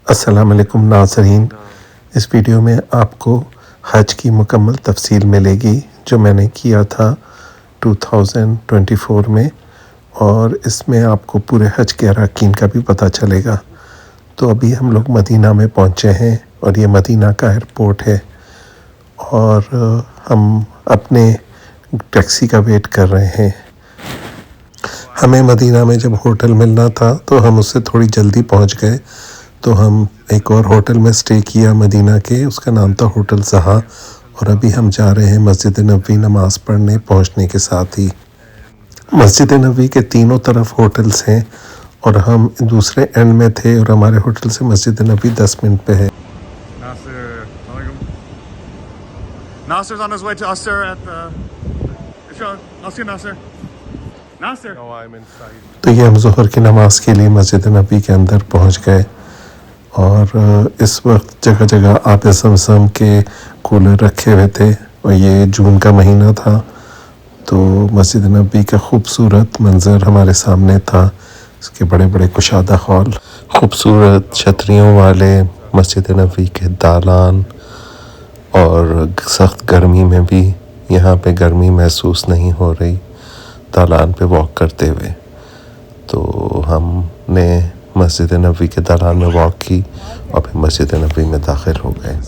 अस्सलाम वालेकुम नाज़रीन। इस वीडियो में आपको हज की मुकम्मल तफसील मिलेगी जो मैंने किया था 2024 में, और इसमें आपको पूरे हज के अरकान का भी पता चलेगा। तो अभी हम लोग मदीना में पहुंचे हैं और ये मदीना का एयरपोर्ट है और हम अपने टैक्सी का वेट कर रहे हैं। हमें मदीना में जब होटल मिलना था तो हम उससे थोड़ी जल्दी पहुंच गए, तो हम एक और होटल में स्टे किया मदीना के, उसका नाम था होटल ज़हा। और अभी हम जा रहे हैं मस्जिद नबवी नमाज़ पढ़ने पहुंचने के साथ ही। मस्जिद नबवी के तीनों तरफ होटल्स हैं और हम दूसरे एंड में थे और हमारे होटल से मस्जिद नबवी 10 मिनट पे है। Nasser's on his way to Usser at Nasser. तो ये हम ज़ोहर की नमाज के लिए मस्जिद नबवी के अंदर पहुंच गए और इस वक्त जगह जगह आब ज़मज़म के कूलर रखे हुए थे और ये जून का महीना था, तो मस्जिद नबवी का खूबसूरत मंज़र हमारे सामने था। इसके बड़े बड़े कुशादा हॉल, खूबसूरत छतरियों वाले मस्जिद नबवी के दालान, और सख्त गर्मी में भी यहाँ पे गर्मी महसूस नहीं हो रही दालान पे वॉक करते हुए। तो हमने मस्जिद नबवी के दालान में वॉक की और फिर मस्जिद नबवी में दाखिल हो गए।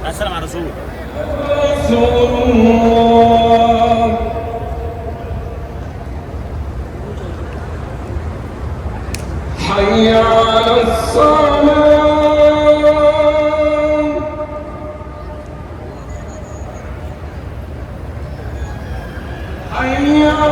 السلام على رسول حي على الصلاة حي على الصلاة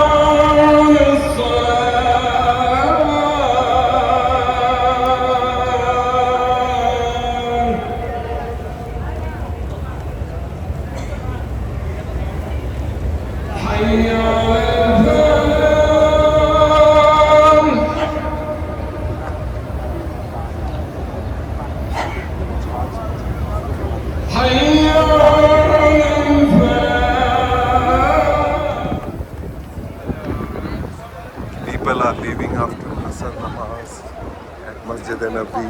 حي على People are leaving after Asr Namaz at Masjid Nabwi.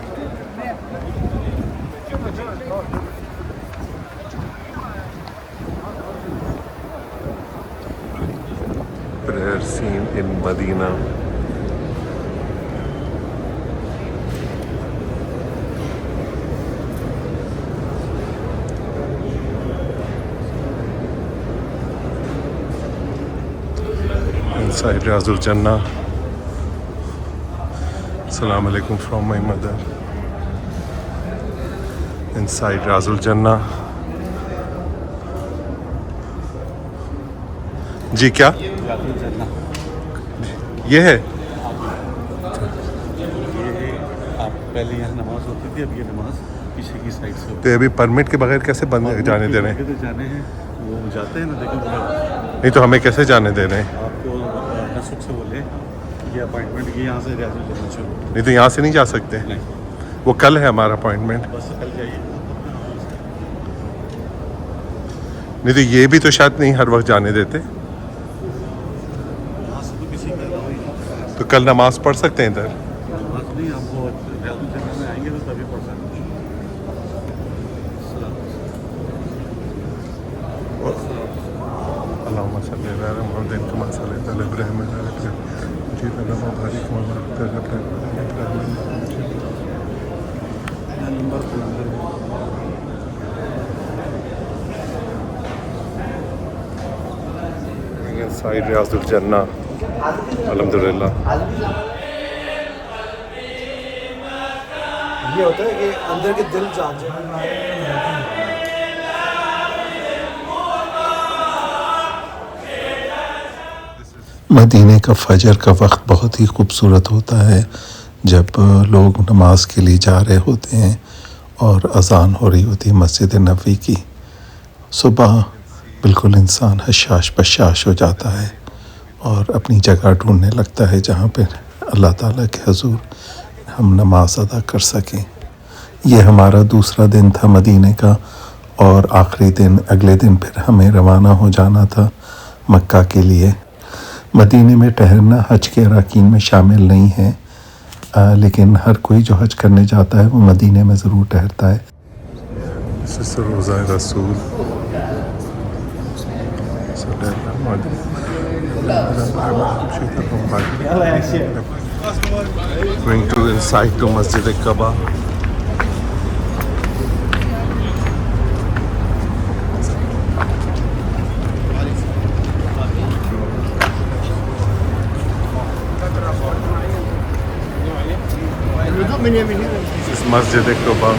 Prayer scene in Medina. Inside Riyadul Jannah. Assalamu alaikum from my mother. Inside Riyadul Jannah. जी क्या ये है? आप पहले यहाँ नमाज होती थी, अब ये नमाज पीछे की साइड से होती तो अभी परमिट के बगैर कैसे बंद जाने दे रहे हैं? तो जाने हैं, वो जाते हैं ना, देखो नहीं तो हमें कैसे जाने दे रहे हैं? आपको नसुक से बोले ये अपॉइंटमेंट की यहाँ से रियासत करना शुरू। नहीं तो यहाँ से नहीं जा सकते? नहीं, वो कल है हमारा अपॉइंटमेंट। बस कल जाइए। नहीं तो ये भी तो शायद नहीं हर वक्त जाने देते। यहाँ से तो किसी का अलाउ ही नहीं। तो कल नमाज पढ़ सकते हैं इधर? नमाज नहीं, आपको रियासत जगह में आएंगे तो तभी पढ़ सकते हैं। अल्लाहुम्मा सल्ली अला मुहम्मद कमा सल्लैता अला इब्राहीम व अला आलि इब्राहीम व बारिक व बारिक नंबर के अंदर साइड रियाजुल जन्नह अल्हम्दुलिल्लाह। ये होता है कि अंदर के दिल जान जाए। मदीने का फजर का वक्त बहुत ही खूबसूरत होता है जब लोग नमाज के लिए जा रहे होते हैं और अज़ान हो रही होती है मस्जिद नबवी की। सुबह बिल्कुल इंसान हशाश बशाश हो जाता है और अपनी जगह ढूंढने लगता है जहाँ पे अल्लाह ताला के हुजूर हम नमाज अदा कर सकें। ये हमारा दूसरा दिन था मदीने का और आखिरी दिन, अगले दिन फिर हमें रवाना हो जाना था मक्का के लिए। मदीने में ठहरना हज के अरकान में शामिल नहीं है, लेकिन हर कोई जो हज करने जाता है वो मदीने में ज़रूर ठहरता है। रोज़ा रसूल going to inside to Masjid Kaaba. This is Masjid Kaaba.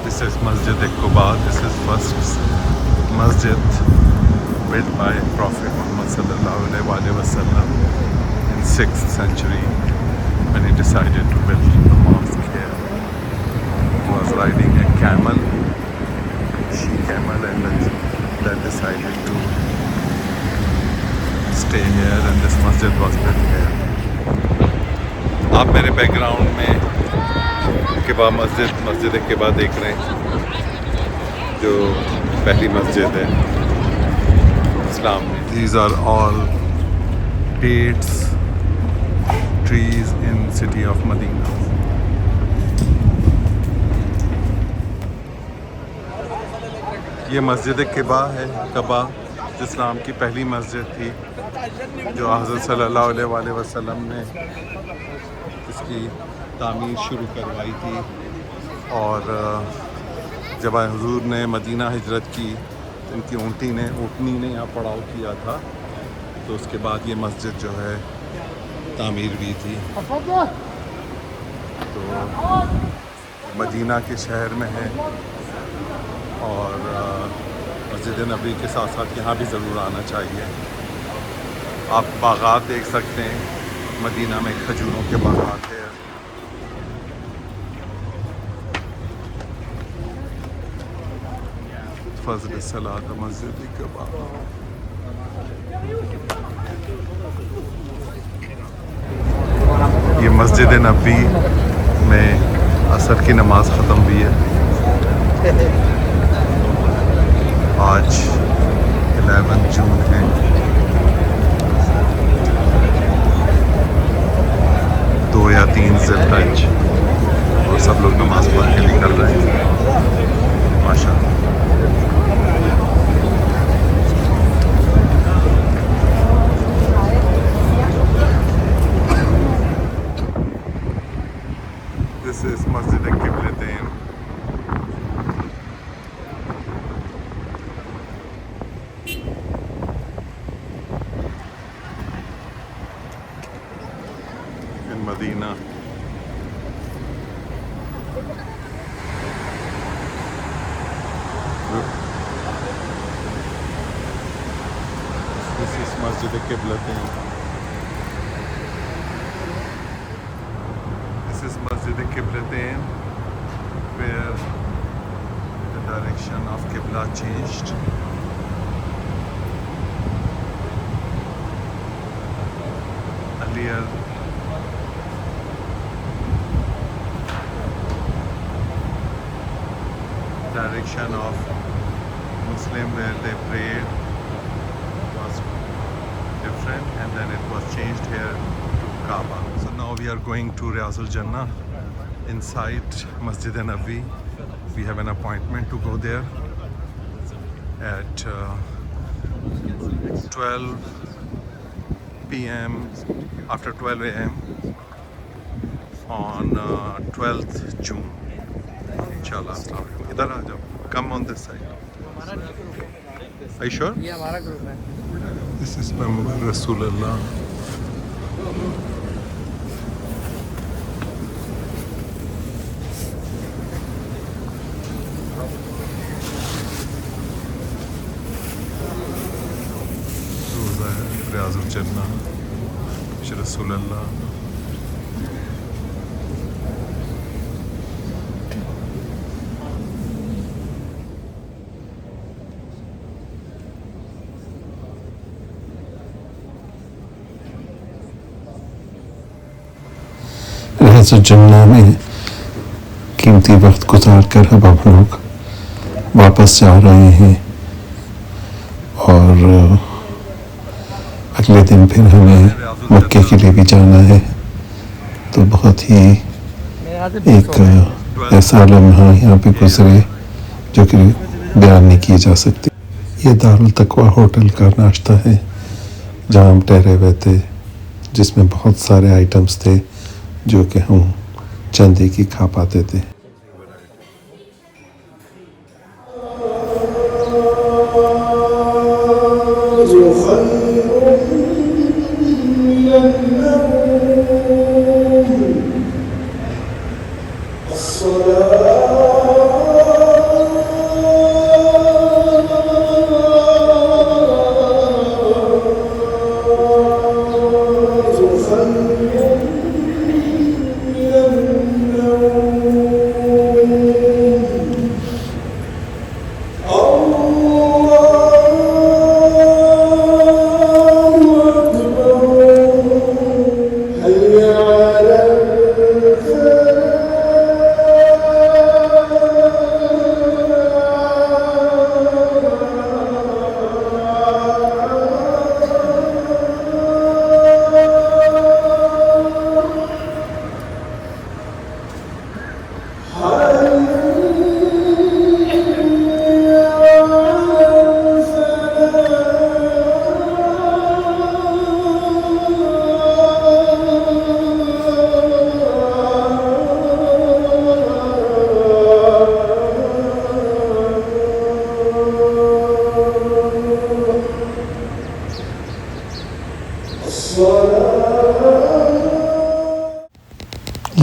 This is Masjid Quba. This is first masjid built by Prophet Muhammad sallallahu alaihi wasallam in 6th century when he decided to build a mosque here. He was riding a camel, she camel, and then decided to stay here, and this masjid was built here. आप मेरे background में किबा मस्जिद किबा देख रहे हैं, जो पहली मस्जिद है इस्लाम में। These are all dates trees in city of Medina. ये मस्जिद किबा है, कबा जो इस्लाम की पहली मस्जिद थी, जो हज़रत सल्लल्लाहु अलैहि वसल्लम ने इसकी तामीर शुरू करवाई थी। और जब हुजूर ने मदीना हिजरत की, इनकी ऊँटनी ने यहाँ पड़ाव किया था, तो उसके बाद ये मस्जिद जो है तामीर हुई थी। तो मदीना के शहर में है और मस्जिद नबी के साथ साथ यहाँ भी ज़रूर आना चाहिए। आप बागात देख सकते हैं, मदीना में खजूरों के बागात है। फजल सलात मस्जिद क़बा। ये मस्जिद नबी में असर की नमाज ख़त्म हुई है। आज 11 जून है। दो या 3 ज़िलहज और सब लोग नमाज पढ़ के निकल रहे हैं माशाअल्लाह। This is Masjid Qiblatain. In Medina. This is Masjid Qiblatain. This is Masjid Qiblatain, where the direction of Qibla changed. Earlier, direction of Muslim where they prayed was different, and then it was changed here to Kaaba. So now we are going to Riyaz Al Jannah inside Masjid Nabi. We have an appointment to go there at 12 p.m. after 12 a.m. on 12th June. Inshallah. Idhar aa jao. Come on this side. Are you sure? ये हमारा group है। This is Muhammad Rasulullah. रसूलल्लाह। जन्ना में कीमती वक्त गुजार कर अब हम लोग वापस जा रहे हैं और अगले दिन फिर हमें मक्के के लिए भी जाना है। तो बहुत ही एक ऐसा लम्हा यहाँ पे गुजरे जो कि बयान नहीं किए जा सकते। ये दारुल तकवा होटल का नाश्ता है जहाँ हम ठहरे हुए थे, जिसमें बहुत सारे आइटम्स थे जो कि हम चंद एक ही खा पाते थे।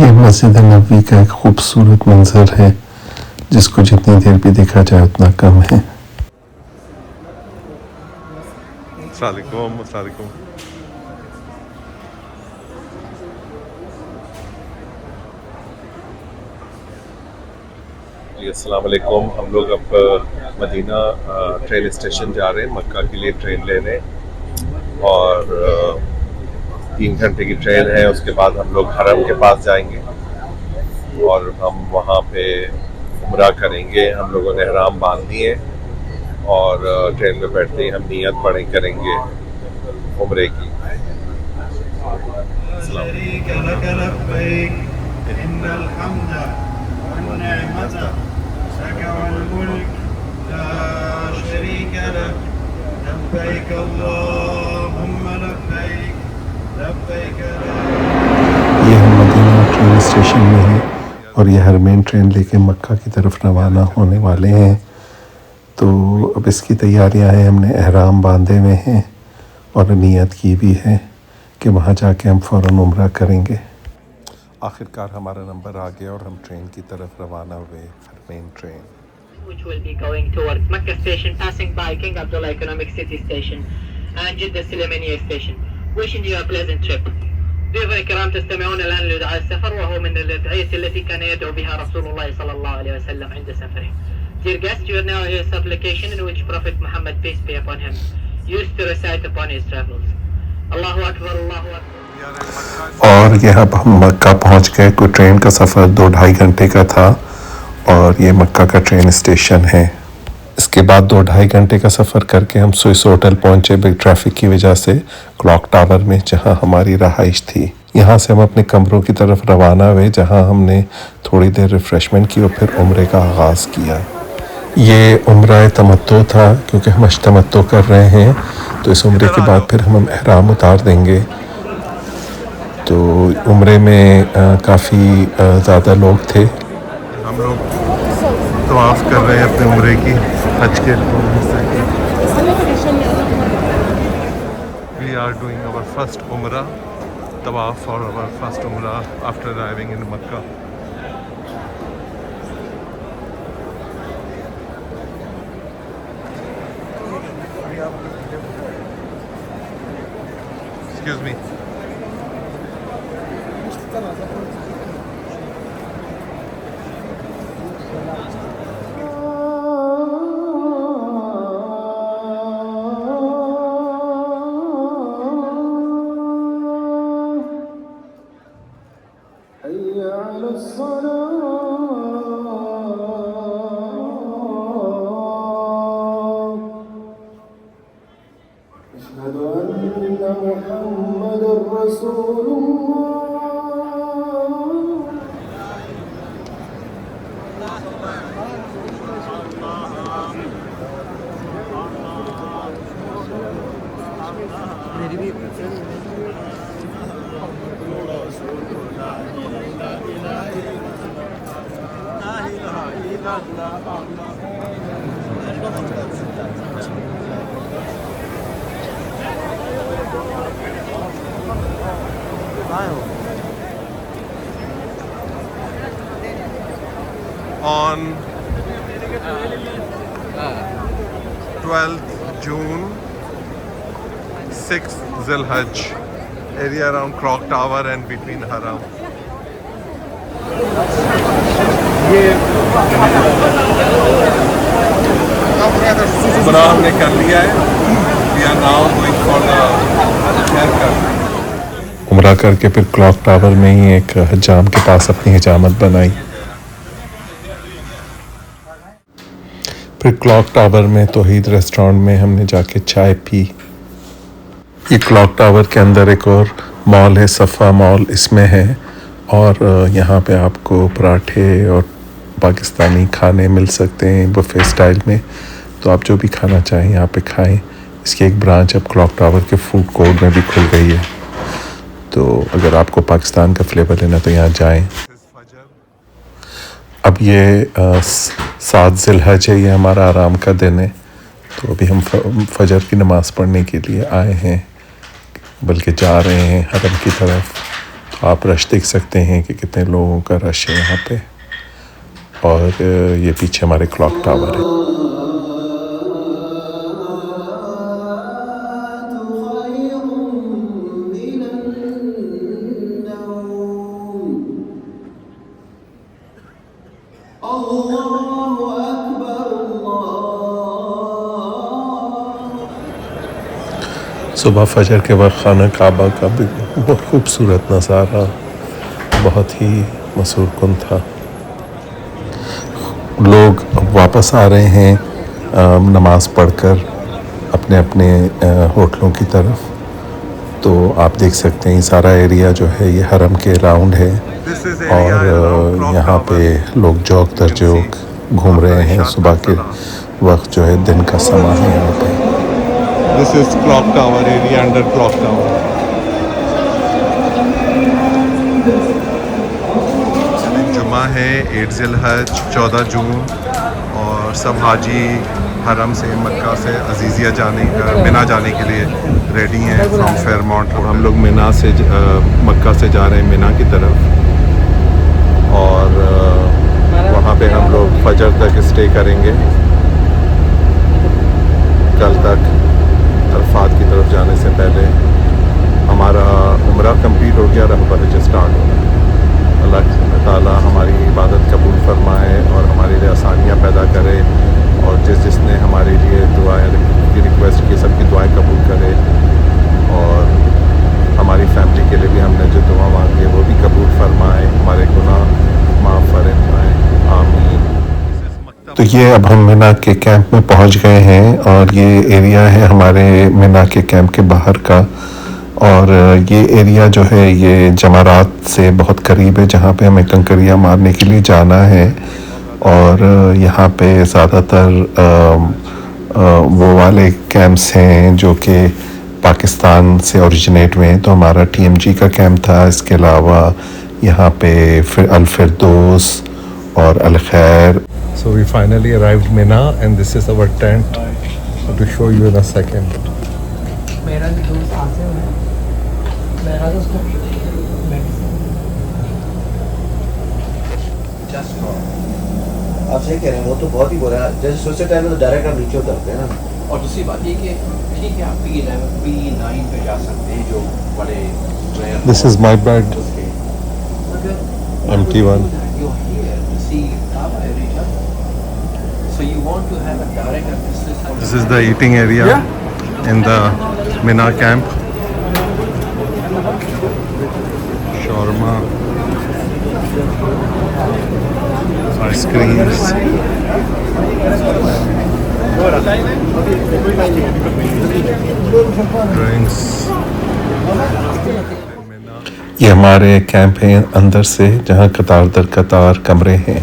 ये मस्जिद नबवी का एक खूबसूरत मंजर है जिसको जितनी देर भी देखा जाए उतना कम है। अस्सलाम वालेकुम। हम लोग अब मदीना ट्रेन स्टेशन जा रहे हैं मक्का के लिए ट्रेन लेने, और 3 घंटे की ट्रेन है। उसके बाद हम लोग हरम के पास जाएंगे और हम वहाँ पे उम्रा करेंगे। हम लोगों ने ihram बांधनी है और ट्रेन में बैठते ही हम नियत पढ़े करेंगे उम्रे की। ये हम मदीना ट्रेन स्टेशन में हैं और ये हरमैन ट्रेन लेके मक्का की तरफ रवाना होने वाले हैं। तो अब इसकी तैयारियां हैं, हमने ihram बांधे हुए हैं और नियत की भी है कि वहाँ जाके हम फ़ौरन उम्रा करेंगे। आखिरकार हमारा नंबर आ गया और हम ट्रेन की तरफ रवाना हुए, हरमैन train. Which will be going towards Makkah station, passing by King Abdullah Economic City station and Jeddah Suleymaniya station. Wishing you a pleasant trip. ضيوف الكرام تستمعون الآن لدعاء السفر، وهو من الأدعية التي كان يدعو بها رسول الله صلى الله عليه وسلم عند سفره. Dear guests, you are now hear a supplication in which Prophet Muhammad, peace be upon him, used to recite upon his travels. Allahu Akbar, Allahu Akbar. और यह अब हम मक्का पहुँच गए। कोई ट्रेन का सफ़र 2-2.5 घंटे का था और ये मक्का का ट्रेन स्टेशन है। इसके बाद 2-2.5 घंटे का सफ़र करके हम स्विस होटल पहुँचे बिग ट्रैफिक की वजह से क्लॉक टावर में, जहाँ हमारी रहाइश थी। यहाँ से हम अपने कमरों की तरफ रवाना हुए जहाँ हमने थोड़ी देर रिफ़्रेशमेंट की और फिर उम्रे का आगाज़ किया। ये उम्रा तमत्तो था क्योंकि हम तमत्तो कर रहे हैं, तो इस उम्रे के बाद फिर हम ihram उतार देंगे। तो उम्रे में काफ़ी ज़्यादा लोग थे। हम लोग तवाफ़ कर रहे हैं अपने उम्रे की, हज के। We are doing our first umrah, tawaf for our first umrah after arriving in Makkah. Excuse me. حي على الصلاة أشهد أن محمدا رسول الله On 12th June, 6th Zilhajj, area around Clock Tower and between Haram. उमरा हमने कर लिया है. We are now going for the haircut. उमरा करके फिर क्लॉक टावर में ही एक हजाम के पास अपनी हिजामत बनाई. फिर क्लॉक टावर में तौहीद रेस्टोरेंट में हमने जाके चाय पी. ये क्लॉक टावर के अंदर एक और मॉल है, सफ़ा मॉल इसमें है, और यहाँ पे आपको पराठे और पाकिस्तानी खाने मिल सकते हैं बुफे स्टाइल में. तो आप जो भी खाना चाहें यहाँ पे खाएं. इसकी एक ब्रांच अब क्लॉक टावर के फूड कोर्ट में भी खुल गई है. तो अगर आपको पाकिस्तान का फ्लेवर लेना तो यहाँ जाएं. अब ये 7 ज़िलहज है, ये हमारा आराम का दिन है. तो अभी हम फजर की नमाज़ पढ़ने के लिए आए हैं, बल्कि जा रहे हैं हरम की तरफ. तो आप रश देख सकते हैं कि कितने लोगों का रश है यहाँ पे. और ये पीछे हमारे क्लॉक टावर है. सुबह फजर के वक्त खाना काबा का भी बहुत खूबसूरत नज़ारा, बहुत ही मसूर कुन था. लोग वापस आ रहे हैं नमाज पढ़कर अपने अपने होटलों की तरफ. तो आप देख सकते हैं सारा एरिया जो है ये हरम के राउंड है, और यहाँ पे लोग जौक दर जौक घूम रहे हैं. सुबह के वक्त जो है दिन का समा है यहाँ पे. This is Clock Tower area under Clock Tower. जुमा है 8 ज़िलहज 14 जून, और सब हाजी हरम से मक्का से अजीज़िया मिना जाने के लिए रेडी हैं फ्रॉम फेयरमाउंट. और हम लोग मिना से मक्का से जा रहे हैं मिना की तरफ. और वहाँ पे हम लोग फजर तक स्टे करेंगे. कल तक अरफात की तरफ जाने से पहले हमारा उम्रा कंप्लीट हो गया, रहबर स्टार्ट हो गया. अल्लाह ताला हमारी इबादत कबूल फरमाए और हमारे लिए आसानियाँ पैदा करे, और जिसने हमारे लिए दुआएं की रिक्वेस्ट की सबकी दुआएं कबूल करे, और हमारी फैमिली के लिए भी हमने जो दुआ मांगी है वो भी कबूल फरमाए, हमारे गुनाह माफ़ फरमाए. आमीन. तो ये अब हम मिना के कैंप में पहुंच गए हैं, और ये एरिया है हमारे मिना के कैंप के बाहर का. और ये एरिया जो है ये जमारात से बहुत करीब है, जहाँ पे हमें कंकरियाँ मारने के लिए जाना है. और यहाँ पे ज़्यादातर वो वाले कैंप्स हैं जो कि पाकिस्तान से ओरिजिनेट हुए हैं. तो हमारा TMG का कैंप था. इसके अलावा यहाँ पे फिर अल-फिरदौस और अल-खैर. So we finally arrived Mina, and this is our tent. To show you in a second. मेरा भी दोस्त आते हैं, मेरा तो उसको आप सही कह रहे हैं. वो तो बहुत ही बुरा है. जैसे सोचे टाइम में तो डायरेक्ट आप नीचे उतरते हैं ना. और दूसरी बात ये कि ठीक है आप P9 पे जा सकते हैं जो बड़े. This is my bed. Empty one. You're here to see Kaaba every time. you want to have a direct business. This is the eating area in the Mina camp. Shawarma, ice creams, drinks. ये हमारे camp है अंदर से, जहाँ कतार दर कतार कमरे हैं।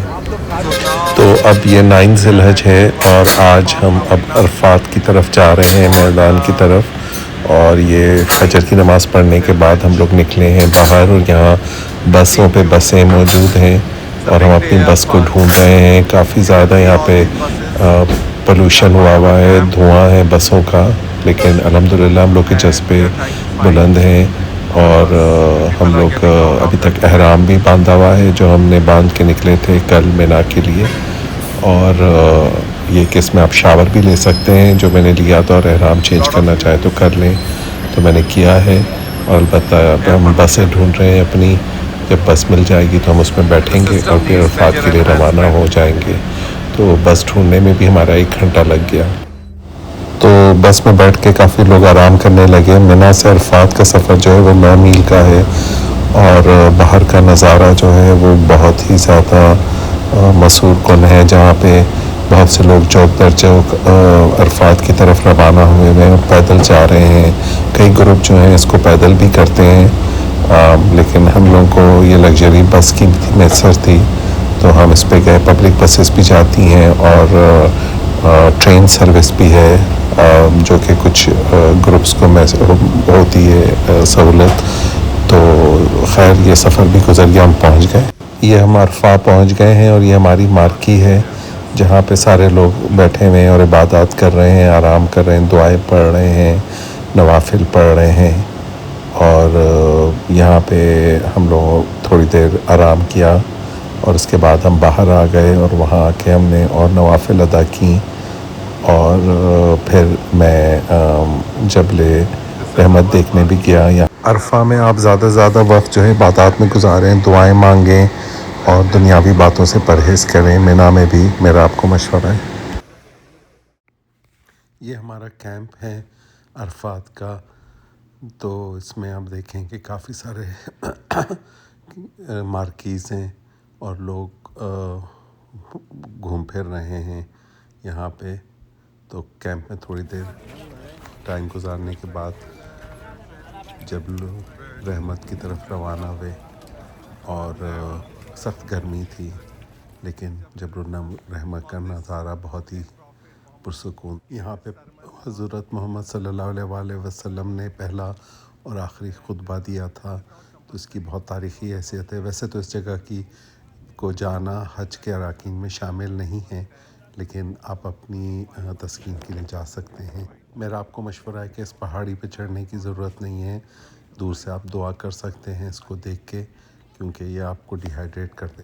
तो अब ये 9 ज़िलहज है और आज हम अब अरफात की तरफ जा रहे हैं, मैदान की तरफ। और ये फजर की नमाज़ पढ़ने के बाद हम लोग निकले हैं बाहर, और यहाँ बसों पे बसें मौजूद हैं और हम अपनी बस को ढूंढ रहे हैं। काफ़ी ज़्यादा यहाँ पे पोल्यूशन हुआ है, धुआं है बसों का, लेकिन अल्हम्दुलिल्लाह हम लोग के जज्बे बुलंद हैं। और हम लोग अभी तक एहराम भी बांधा हुआ है, जो हमने बांध के निकले थे कल मिना के लिए। और ये कि इसमें आप शावर भी ले सकते हैं, जो मैंने लिया था, और एहराम चेंज करना चाहे तो कर लें, तो मैंने किया है। और अलबत्ता अब हम बसें ढूंढ रहे हैं अपनी, जब बस मिल जाएगी तो हम उसमें बैठेंगे और फिर अरफात के लिए रवाना हो जाएंगे। तो बस ढूंढने में भी हमारा 1 घंटा लग गया। तो बस में बैठ के काफ़ी लोग आराम करने लगे। मिना से अरफात का सफ़र जो है वो 9 मील का है, और बाहर का नज़ारा जो है वो बहुत ही ज़्यादा मसूर कुन है, जहाँ पे बहुत से लोग चौक दर चौक अरफात की तरफ रवाना हुए हैं और पैदल जा रहे हैं। कई ग्रुप जो हैं इसको पैदल भी करते हैं, लेकिन हम लोगों को ये लग्जरी बस की मैसर थी, तो हम इस पे गए। पब्लिक बसेस भी जाती हैं और ट्रेन सर्विस भी है, जो कि कुछ ग्रुप्स को होती है सहूलत। तो खैर ये सफ़र भी गुजर गया, हम पहुंच गए। ये हम अरफा पहुंच गए हैं, और ये हमारी मार्की है, जहाँ पे सारे लोग बैठे हुए हैं और इबादत कर रहे हैं, आराम कर रहे हैं, दुआएं पढ़ रहे हैं, नवाफिल पढ़ रहे हैं। और यहाँ पे हम लोग थोड़ी देर आराम किया, और उसके बाद हम बाहर आ गए, और वहाँ आके हमने और नवाफिल अदा की। और फिर मैं जबले रहमत देखने भी गया। यहाँ अरफा में आप ज़्यादा से ज़्यादा वक्त जो है इबादत में गुजारें, दुआएं मांगें और दुनियावी बातों से परहेज़ करें। मिना में भी मेरा आपको मशवरा है। ये हमारा कैंप है अरफात का। तो इसमें आप देखें कि काफ़ी सारे मार्कीज़ हैं और लोग घूम फिर रहे हैं यहाँ पे। तो कैंप में थोड़ी देर टाइम गुजारने के बाद जब लोग रहमत की तरफ रवाना हुए, और सख्त गर्मी थी, लेकिन जबरुन्ना रहमत का नज़ारा बहुत ही पुरसुकून। यहाँ पे हज़रत मोहम्मद सल्लल्लाहु अलैहि वसल्लम ने पहला और आखिरी खुतबा दिया था, तो इसकी बहुत तारीख़ी हैसियत है। वैसे तो इस जगह की को जाना हज के अराकीन में शामिल नहीं है, लेकिन आप अपनी तस्कीन के लिए जा सकते हैं। मेरा आपको मशवरा है कि इस पहाड़ी पे चढ़ने की ज़रूरत नहीं है, दूर से आप दुआ कर सकते हैं इसको देख के, क्योंकि ये आपको डिहाइड्रेट कर दे।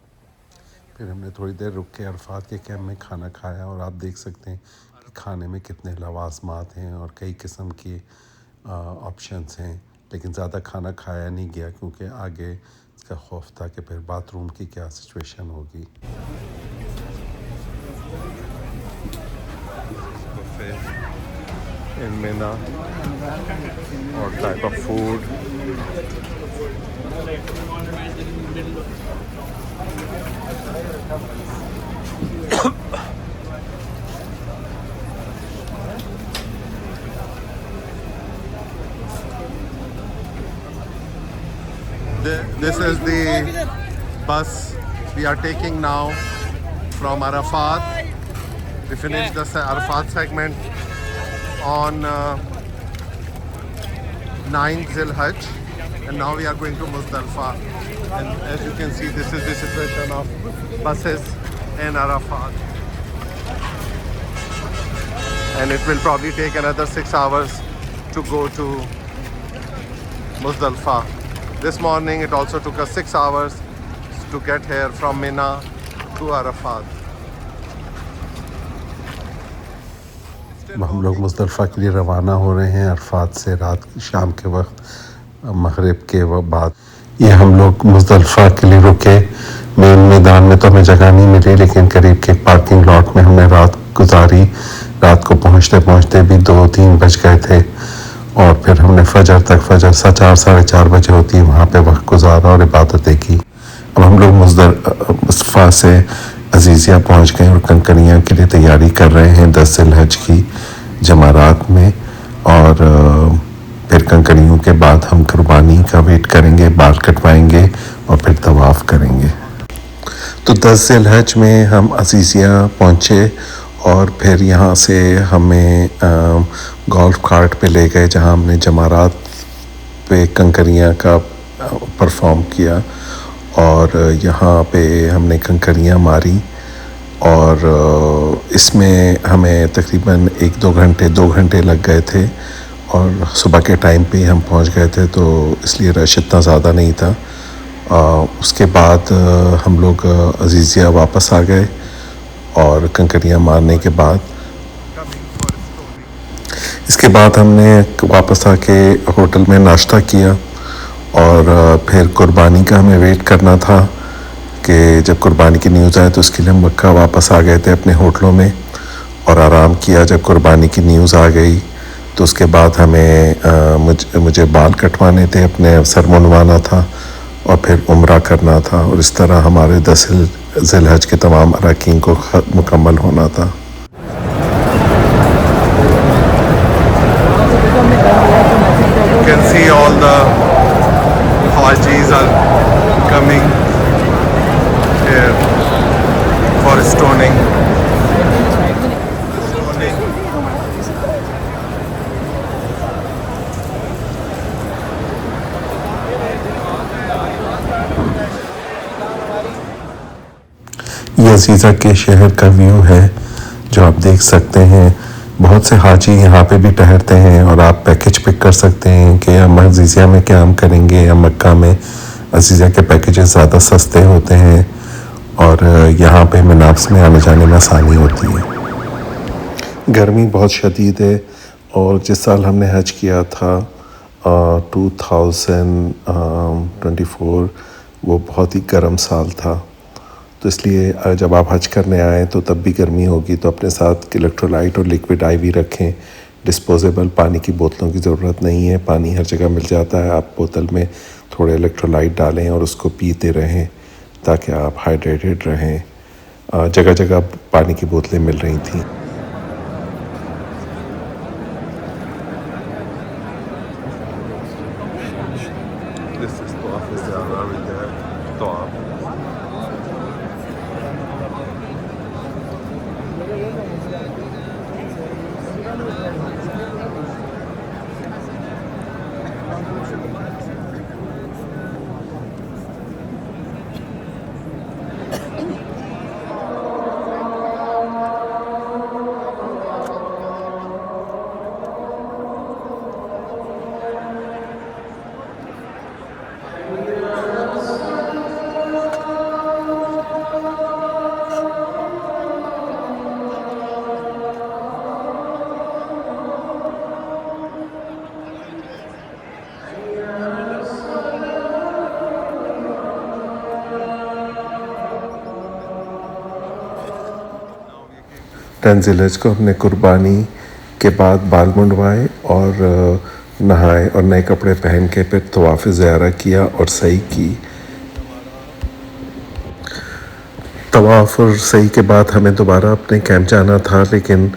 फिर हमने थोड़ी देर रुक के अरफात के कैंप में खाना खाया, और आप देख सकते हैं कि खाने में कितने लवाज़मात हैं और कई किस्म के ऑप्शंस हैं। लेकिन ज़्यादा खाना खाया नहीं गया, क्योंकि आगे इसका खौफ था कि फिर बाथरूम की क्या सिचुएशन होगी। In Mina, all type of food. This is the bus we are taking now from Arafat. We finished the Arafat segment on 9 Zilhaj, and now we are going to Muzdalfa. And as you can see, this is the situation of buses in Arafat, and it will probably take another 6 hours to go to Muzdalfa. This morning it also took us 6 hours to get here from Mina to Arafat. हम लोग Muzdalifah के लिए रवाना हो रहे हैं अरफात से रात शाम के वक्त मगरिब के बाद। ये हम लोग मुज़दलिफ़ा के लिए रुके। मेन मैदान में तो हमें जगह नहीं मिली, लेकिन करीब के पार्किंग लॉट में हमने रात गुजारी। रात को पहुँचते पहुँचते भी 2-3 बज गए थे और फिर हमने फजर 4-4:30 बजे होती है वहाँ पे वक्त गुजारा और इबादतें की। अब हम लोग मुज़दलिफ़ा से अजीज़िया पहुँच गए और कंकरियाँ के लिए तैयारी कर रहे हैं 10 ज़िलहज की जमारात में। और फिर कंकरियों के बाद हम कुर्बानी का वेट करेंगे, बाल कटवाएंगे और फिर तवाफ़ करेंगे। तो 10 ज़िलहज में हम अजीज़िया पहुँचे और फिर यहाँ से हमें गोल्फ कार्ट पे ले गए जहाँ हमने जमारात पे कंकरियाँ का परफॉर्म किया और यहाँ पे हमने कंकरियाँ मारी और इसमें हमें तकरीबन 2 घंटे लग गए थे और सुबह के टाइम पे हम पहुँच गए थे, तो इसलिए रश इतना ज़्यादा नहीं था। उसके बाद हम लोग अजीज़िया वापस आ गए और कंकरियाँ मारने के बाद इसके बाद हमने वापस आके होटल में नाश्ता किया और फिर कुर्बानी का हमें वेट करना था कि जब कुर्बानी की न्यूज़ आए, तो उसके लिए हम मक्का वापस आ गए थे अपने होटलों में और आराम किया। जब कुर्बानी की न्यूज़ आ गई तो उसके बाद हमें मुझे बाल कटवाने थे, अपने सर मुंडवाना था और फिर उम्रा करना था और इस तरह हमारे 10 ज़िलहज के तमाम अराकीन को मुकम्मल होना था। You can see all the Hajis are coming here for stoning. ये अजीज़ा के शहर का व्यू है जो आप देख सकते हैं। बहुत से हाजी यहाँ पे भी ठहरते हैं और आप पैकेज पिक कर सकते हैं कि हम अजीज़िया में क्या हम करेंगे या मक्का में। अजीज़िया के पैकेजेस ज़्यादा सस्ते होते हैं और यहाँ पे मिनाब्स में आने जाने में आसानी होती है। गर्मी बहुत शदीद है और जिस साल हमने हज किया था 2024 वो बहुत ही गर्म साल था, तो इसलिए जब आप हज करने आएँ तो तब भी गर्मी होगी, तो अपने साथ इलेक्ट्रोलाइट और लिक्विड IV रखें। डिस्पोजेबल पानी की बोतलों की ज़रूरत नहीं है, पानी हर जगह मिल जाता है। आप बोतल में थोड़े इलेक्ट्रोलाइट डालें और उसको पीते रहें ताकि आप हाइड्रेटेड रहें। जगह जगह पानी की बोतलें मिल रही थी। ज़िलहज को हमने कुर्बानी के बाद बाल मुंडवाए और नहाए और नए कपड़े पहन के फिर तवाफ़ ज़ियारा किया और सही की। तवाफ़ और सही के बाद हमें दोबारा अपने कैंप जाना था, लेकिन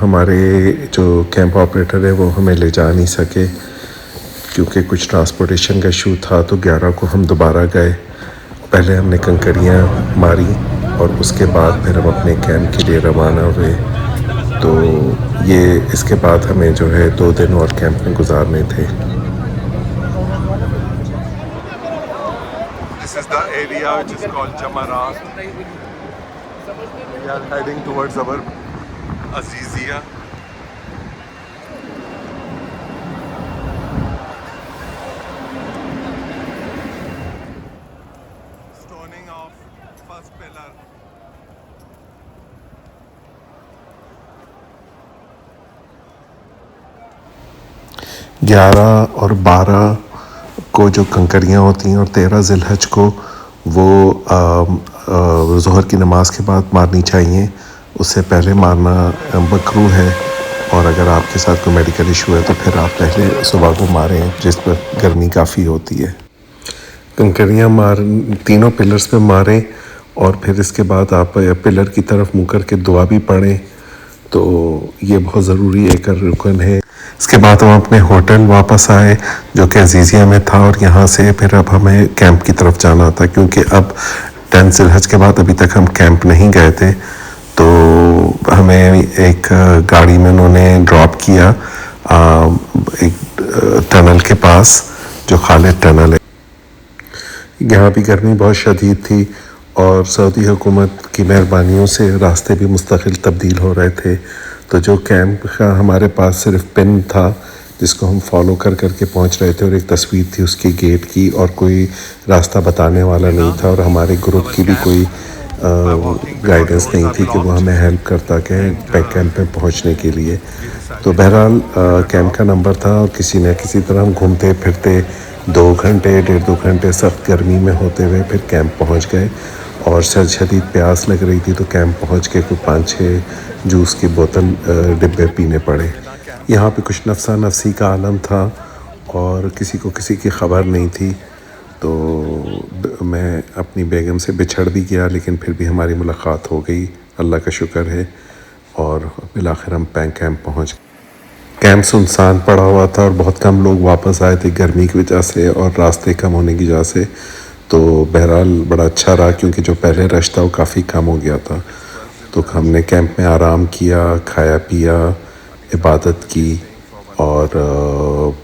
हमारे जो कैंप ऑपरेटर है वो हमें ले जा नहीं सके क्योंकि कुछ ट्रांसपोर्टेशन का इशू था। तो 11 को हम दोबारा गए। पहले हमने कंकरियाँ मारी और उसके बाद फिर हम अपने कैंप के लिए रवाना हुए। तो ये इसके बाद हमें जो है 2 दिन और कैंप में गुजारने थे। This is the area which is called Jamarat. We are heading towards our Azizia. Stoning of first pillar. ग्यारह और 12 को जो कंकरियाँ होती हैं और 13 ज़िलहज को वो ज़ोहर की नमाज के बाद मारनी चाहिए। उससे पहले मारना मकरूह है, और अगर आपके साथ कोई मेडिकल इशू है तो फिर आप पहले सुबह को मारें जिस पर गर्मी काफ़ी होती है। कंकरियाँ तीनों पिलर्स पे मारें, और फिर इसके बाद आप पिलर की तरफ मुँह करके दुआ भी पढ़ें, तो ये बहुत ज़रूरी एक रुकन है। इसके बाद हम अपने होटल वापस आए जो कि अजीज़िया में था, और यहाँ से फिर अब हमें कैंप की तरफ जाना था, क्योंकि अब 10 ज़िलहज के बाद अभी तक हम कैंप नहीं गए थे। तो हमें एक गाड़ी में उन्होंने ड्रॉप किया एक टनल के पास जो खालिद टनल है। यहाँ भी गर्मी बहुत शदीद थी, और सऊदी हुकूमत की मेहरबानियों से रास्ते भी मुस्तकिल तब्दील हो रहे थे। तो जो कैंप का हमारे पास सिर्फ पिन था जिसको हम फॉलो कर के पहुँच रहे थे, और एक तस्वीर थी उसकी गेट की, और कोई रास्ता बताने वाला नहीं था, और हमारे ग्रुप की भी कोई गाइडेंस नहीं थी कि वो हमें हेल्प करता कि बैक कैंप में पहुंचने के लिए। तो बहरहाल कैंप का नंबर था, और किसी न किसी तरह हम घूमते फिरते 2 घंटे 1.5-2 घंटे सख्त गर्मी में होते हुए फिर कैंप पहुंच गए। और शदीद प्यास लग रही थी, तो कैंप पहुंच के कोई 5-6 जूस की बोतल डिब्बे पीने पड़े। यहाँ पे कुछ नफसा नफसी का आलम था, और किसी को किसी की ख़बर नहीं थी। तो मैं अपनी बेगम से बिछड़ भी गया, लेकिन फिर भी हमारी मुलाकात हो गई, अल्लाह का शुक्र है। और बिलाखिर हम कैंप पहुँच गए। कैंप सुनसान पड़ा हुआ था, और बहुत कम लोग वापस आए थे गर्मी की वजह से और रास्ते कम होने की वजह से। तो बहरहाल बड़ा अच्छा रहा, क्योंकि जो पहले रश था वो काफ़ी कम हो गया था। तो हमने कैंप में आराम किया, खाया पिया, इबादत की, और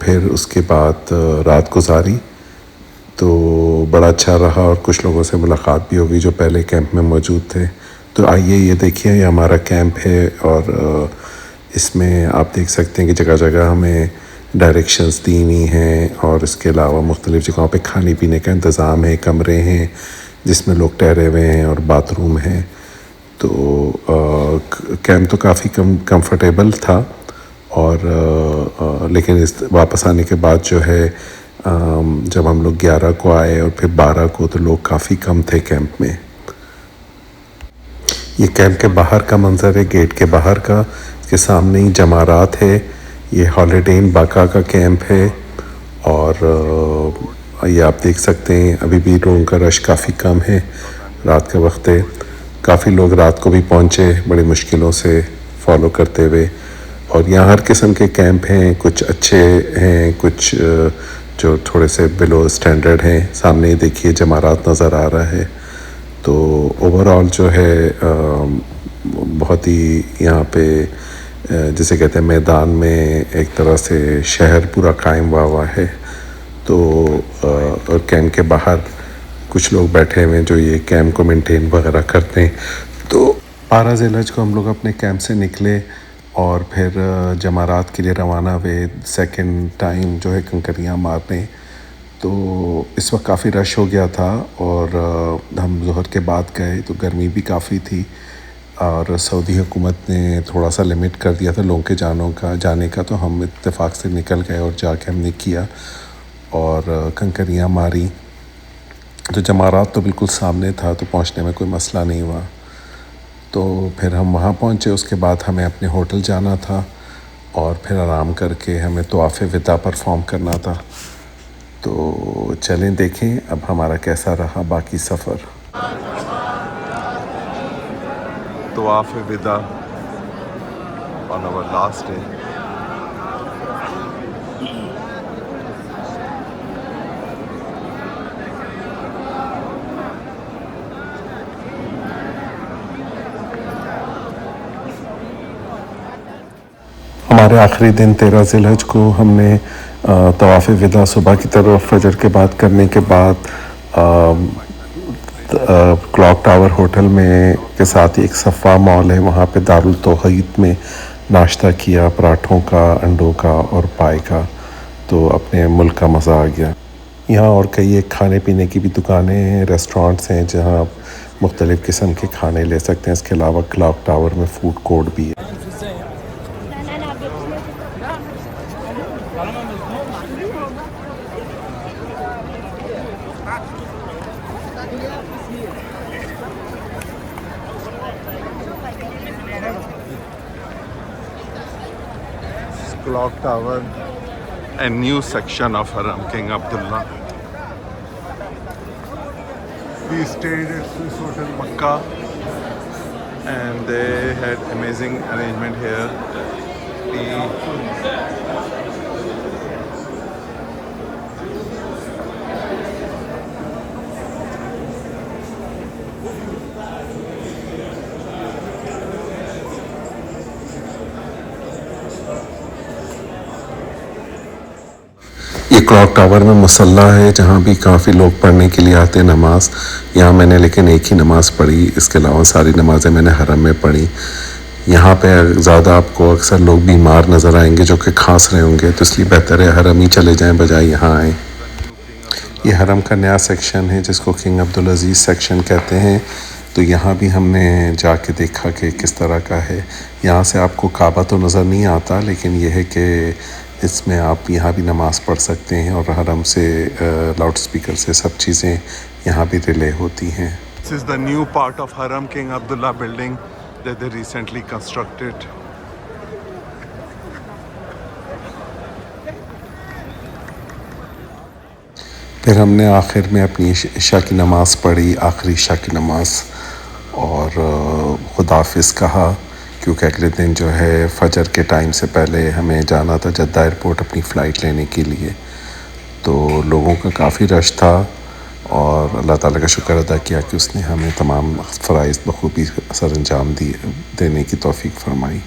फिर उसके बाद रात गुजारी। तो बड़ा अच्छा रहा, और कुछ लोगों से मुलाकात भी हो गई जो पहले कैंप में मौजूद थे। तो आइए ये देखिए, ये हमारा कैंप है, और इसमें आप देख सकते हैं कि जगह जगह हमें डायरेक्शंस दी हुई हैं, और इसके अलावा मुख्तलिफ़ जगहों पे खाने पीने का इंतज़ाम है, कमरे हैं जिसमें लोग ठहरे हुए हैं, और बाथरूम हैं। तो कैंप तो काफ़ी कंफर्टेबल था, और लेकिन इस वापस आने के बाद जो है जब हम लोग 11 को आए और फिर 12 को, तो लोग काफ़ी कम थे कैंप में। ये कैंप के बाहर का मंजर है, गेट के बाहर का। इसके सामने ही जमारात है। ये हॉलिडे इन बाका का कैंप है, और ये आप देख सकते हैं अभी भी लोगों का रश काफ़ी कम है। रात का वक्त है, काफ़ी लोग रात को भी पहुँचे बड़ी मुश्किलों से फॉलो करते हुए। और यहाँ हर किस्म के कैंप हैं, कुछ अच्छे हैं, कुछ जो थोड़े से बिलो स्टैंडर्ड हैं। सामने ही देखिए जमारात नज़र आ रहा है। तो ओवरऑल जो है बहुत ही यहाँ पे जिसे कहते हैं मैदान में एक तरह से शहर पूरा कायम हुआ है। तो और कैंप के बाहर कुछ लोग बैठे हुए हैं जो ये कैंप को मेंटेन वगैरह करते हैं। तो 12 ज़िलहज को हम लोग अपने कैंप से निकले और फिर जमारात के लिए रवाना हुए, सेकंड टाइम जो है कंकरियाँ मारने। तो इस वक्त काफ़ी रश हो गया था, और हम ज़ोहर के बाद गए तो गर्मी भी काफ़ी थी, और सऊदी हुकूमत ने थोड़ा सा लिमिट कर दिया था लोगों के जाने का। तो हम इत्तेफाक से निकल गए और जाके हमने किया और कंकरियाँ मारी। तो जमारात तो बिल्कुल सामने था, तो पहुंचने में कोई मसला नहीं हुआ। तो फिर हम वहाँ पहुँचे। उसके बाद हमें अपने होटल जाना था, और फिर आराम करके हमें तवाफ़ विदा परफॉर्म करना था। तो चलें देखें अब हमारा कैसा रहा बाकी सफ़र। तवाफ़ विदा ऑन आवर लास्ट डे। हमारे आखिरी दिन 13 ज़िलहज को हमने तवाफ़ विदा सुबह की तरफ फजर के बाद करने के बाद क्लॉक टावर होटल में के साथ ही एक सफ़ा मॉल है, वहाँ पे दारुल तौहीद में नाश्ता किया, पराठों का, अंडों का और पाए का। तो अपने मुल्क का मज़ा आ गया। यहाँ और कई एक खाने पीने की भी दुकानें हैं, रेस्टोरेंट्स हैं जहाँ आप मुख्तलिफ़ किस्म के खाने ले सकते हैं। इसके अलावा क्लॉक टावर में फ़ूड कोर्ट भी है। clock tower, a new section of Haram King Abdullah. We stayed at Swiss Hotel Makkah and they had amazing arrangement here. ये क्लॉक टावर में मुसल्ला है जहाँ भी काफ़ी लोग पढ़ने के लिए आते हैं नमाज। यहाँ मैंने लेकिन एक ही नमाज पढ़ी, इसके अलावा सारी नमाज़ें मैंने हरम में पढ़ी। यहाँ पे ज़्यादा आपको अक्सर लोग बीमार नज़र आएंगे जो कि खांस रहे होंगे, तो इसलिए बेहतर है हरम ही चले जाएं बजाय यहाँ आएँ। ये हरम का नया सेक्शन है जिसको किंग अब्दुल अज़ीज़ सेक्शन कहते हैं। तो यहाँ भी हमने जाके देखा कि किस तरह का है। यहाँ से आपको काबा तो नज़र नहीं आता, लेकिन यह है कि इसमें आप यहाँ भी नमाज़ पढ़ सकते हैं और हरम से लाउड स्पीकर से सब चीज़ें यहाँ भी रिले होती हैं। This is the new part of Haram King Abdullah building that they recently constructed. फिर हमने आखिर में अपनी इशा की नमाज़ पढ़ी, आखिरी इशा की नमाज़, और खुदाफिज़ कहा क्योंकि अगले दिन जो है फजर के टाइम से पहले हमें जाना था जद्दा एयरपोर्ट अपनी फ़्लाइट लेने के लिए। तो लोगों का काफ़ी रश था और अल्लाह ताला का शुक्र अदा किया कि उसने हमें तमाम फ़राइज़ बखूबी सर अंजाम देने की तौफ़ीक फ़रमाई।